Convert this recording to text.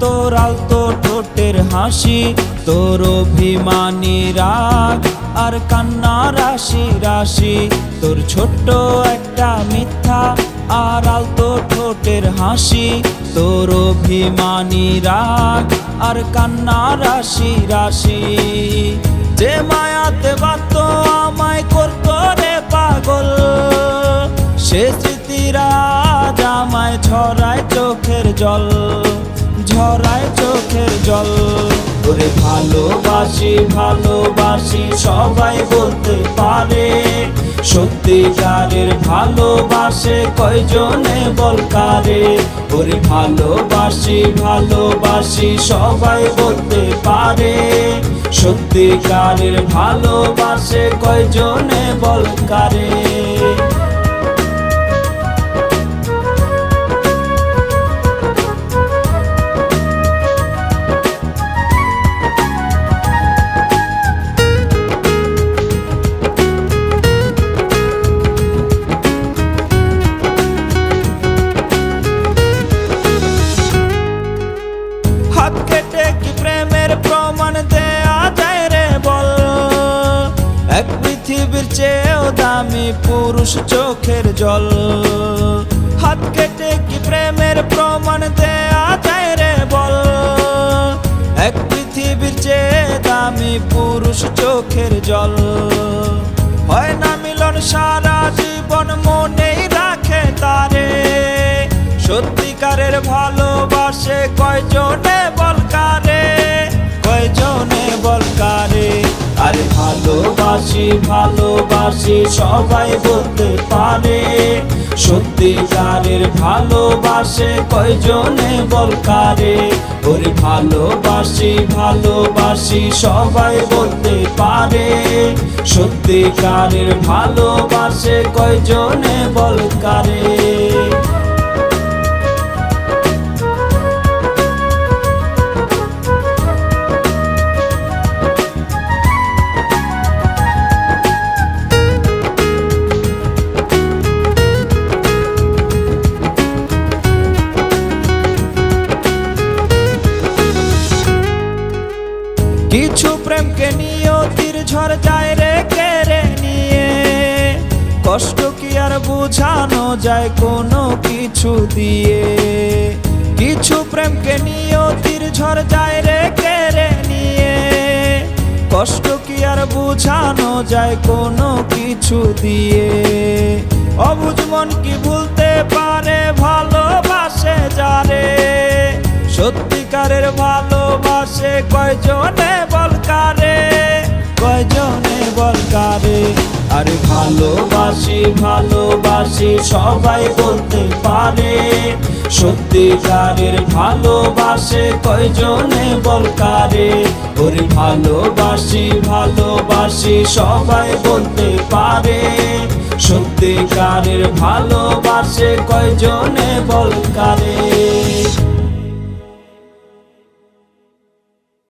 তোর আলতো ঠোঁটের হাসি, তোর অভিমানী রাগ আর কান্না রাশি রাশি। তোর ছোট্ট একটা মিথ্যা আর আলতো ঠোঁটের হাসি, তোর অভিমানী রাগ আর কান্না রাশি রাশি। যে মায়াতে বাধ্য আমায় করতো রে পাগল, সে স্মৃতিরা আজ আমায় ঝরায় চোখের জল, ঝরায় চোখের জল। ওরে ভালোবাসি ভালোবাসি সবাই বলতে পারে, সত্যিকারের ভালোবাসে কয়জনে বল কারে। ওরে ভালোবাসি ভালোবাসি সবাই বলতে পারে, সত্যিকারের ভালোবাসে কয়জনে বল কারে। হাত কেটে কি প্রেমের প্রমাণ দেয়া যায় রে বল, এক পৃথিবীর চেয়েও দামি পুরুষ চোখের জল। হাত কেটে কি প্রেমের প্রমাণ দেয়া যায় রে বল, এক পৃথিবীর চেয়ে দামি পুরুষ চোখের জল। হয় না মিলন সারা জীবন মনেই রাখে তারে, সত্যিকারের ভালোবাসে কয়জনে বল কারে, কয়জনে বল কারে। আরে ভালোবাসি ভালোবাসি সবাই বলতে পারে, সত্যিকারের ভালোবাসে কয়জনে বল কারে। ওরে ভালোবাসি ভালোবাসি সবাই বলতে পারে, সত্যিকারের ভালোবাসে কয়জনে বল কারে। কিছু প্রেমকে নিয়তির ঝড় যায় রে কেড়ে নিয়ে, কষ্ট কি আর বোঝানো যায় কোনো কিছু দিয়ে। কিছু প্রেমকে নিয়তির ঝড় যায় রে কেড়ে নিয়ে, কষ্ট কি আর বোঝানো যায় কোনো কিছু দিয়ে। অবুঝ মন কি ভুলতে পারে ভালোবাসে যারে, সত্যিকারের ভালোবাসে কয়জনে বল কারে, কয়জনে বল কারে। আরে ভালোবাসি ভালোবাসি সবাই বলতে পারে, সত্যিকারের ভালোবাসে কয়জনে বল কারে। ওরে ভালোবাসি ভালোবাসি সবাই বলতে পারে, সত্যিকারের ভালোবাসে কয়জনে বল কারে।